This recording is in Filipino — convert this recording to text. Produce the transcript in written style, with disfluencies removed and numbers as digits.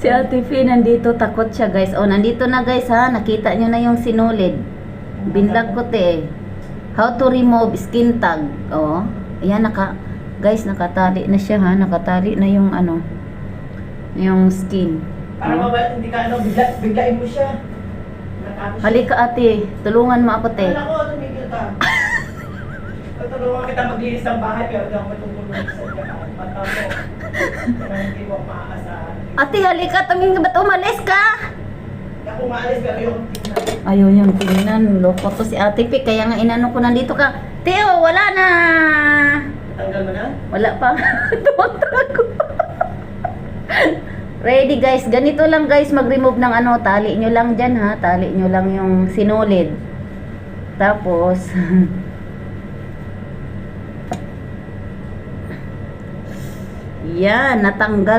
Si Ate Fee nandito, takot siya guys. Oh, nandito na guys ha. Nakita nyo na yung sinulid. Binlag ko te. How to remove skin tag. Oh, ayan guys, nakatali na siya ha. Nakatali na yung ano, yung skin. Para mabait, hindi ka biglain mo siya. Halika ate, tulungan mo ako te. Ako, tumigil ka. Tutulungan kita maglinis ng bahay pero hindi ako matutulungan sa mata mo. Pero hindi mo maaasahan. Ate, halika, tumingin ba't umalis ka? Hindi ako maalis pero yung tingnan. Ayaw yung tingnan, loko to si Ate Fee. Kaya nga inano ko nandito ka. Teo, wala na. Tanggal mo na? Wala pa. Tumatrago. Ready guys, ganito lang guys mag-remove ng ano, tali nyo lang dyan ha, tali nyo lang yung sinulid. Tapos yan, natanggal